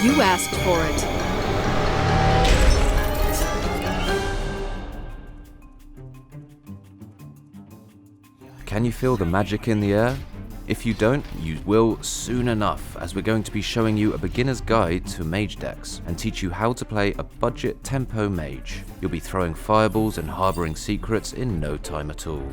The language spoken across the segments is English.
You asked for it. Can you feel the magic in the air? If you don't, you will soon enough, as we're going to be showing you a beginner's guide to mage decks and teach you how to play a budget Tempo Mage. You'll be throwing fireballs and harboring secrets in no time at all.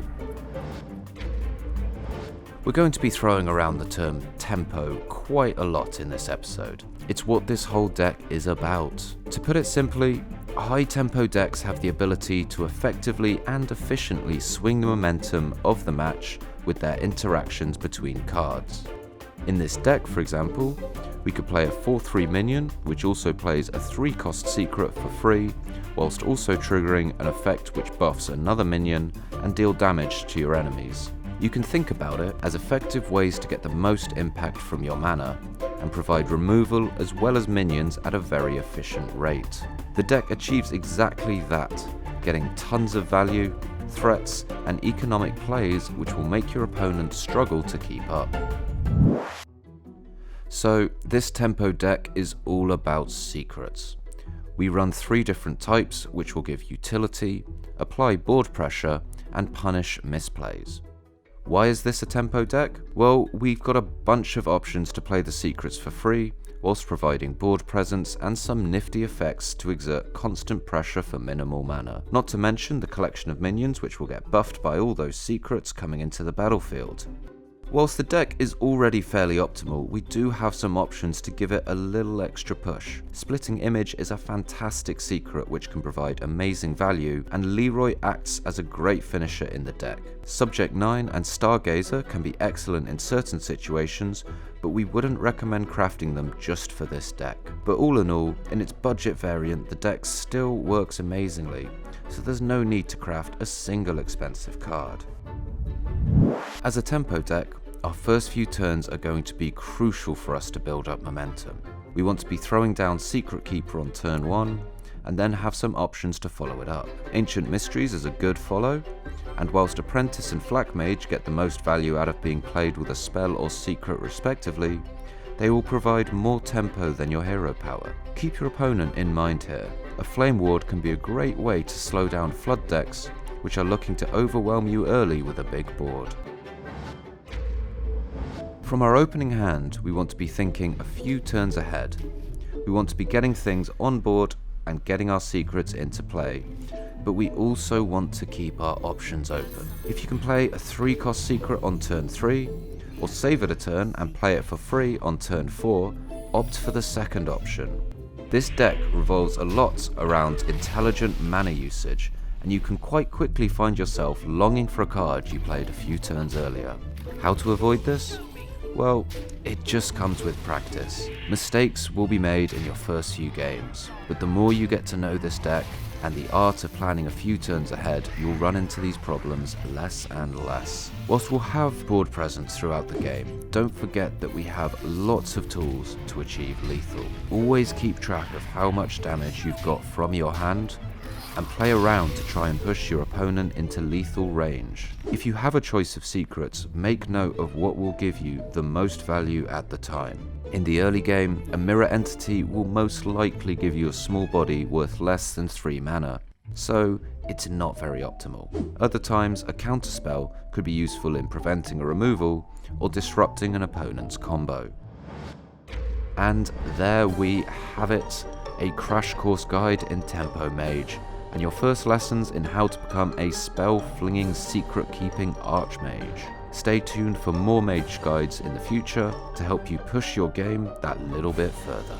We're going to be throwing around the term tempo quite a lot in this episode. It's what this whole deck is about. To put it simply, high tempo decks have the ability to effectively and efficiently swing the momentum of the match with their interactions between cards. In this deck, for example, we could play a 4/3 minion, which also plays a 3-cost secret for free, whilst also triggering an effect which buffs another minion and deal damage to your enemies. You can think about it as effective ways to get the most impact from your mana and provide removal as well as minions at a very efficient rate. The deck achieves exactly that, getting tons of value, threats, and economic plays which will make your opponent struggle to keep up. So this tempo deck is all about secrets. We run 3 different types which will give utility, apply board pressure, and punish misplays. Why is this a tempo deck? Well, we've got a bunch of options to play the secrets for free, whilst providing board presence and some nifty effects to exert constant pressure for minimal mana. Not to mention the collection of minions which will get buffed by all those secrets coming into the battlefield. Whilst the deck is already fairly optimal, we do have some options to give it a little extra push. Splitting Image is a fantastic secret which can provide amazing value, and Leroy acts as a great finisher in the deck. Subject 9 and Stargazer can be excellent in certain situations, but we wouldn't recommend crafting them just for this deck. But all in all, in its budget variant, the deck still works amazingly, so there's no need to craft a single expensive card. As a tempo deck, our first few turns are going to be crucial for us to build up momentum. We want to be throwing down Secret Keeper on turn 1, and then have some options to follow it up. Ancient Mysteries is a good follow, and whilst Apprentice and Flak Mage get the most value out of being played with a spell or secret respectively, they will provide more tempo than your hero power. Keep your opponent in mind here. A Flame Ward can be a great way to slow down flood decks which are looking to overwhelm you early with a big board. From our opening hand, we want to be thinking a few turns ahead. We want to be getting things on board and getting our secrets into play, but we also want to keep our options open. If you can play a 3-cost secret on turn 3, or save it a turn and play it for free on turn 4, opt for the second option. This deck revolves a lot around intelligent mana usage, and you can quite quickly find yourself longing for a card you played a few turns earlier. How to avoid this? Well, it just comes with practice. Mistakes will be made in your first few games, but the more you get to know this deck and the art of planning a few turns ahead, you'll run into these problems less and less. Whilst we'll have board presence throughout the game, don't forget that we have lots of tools to achieve lethal. Always keep track of how much damage you've got from your hand, and play around to try and push your opponent into lethal range. If you have a choice of secrets, make note of what will give you the most value at the time. In the early game, a mirror entity will most likely give you a small body worth less than 3 mana, so it's not very optimal. Other times, a counterspell could be useful in preventing a removal or disrupting an opponent's combo. And there we have it, a crash course guide in Tempo Mage, and your first lessons in how to become a spell-flinging, secret-keeping archmage. Stay tuned for more mage guides in the future to help you push your game that little bit further.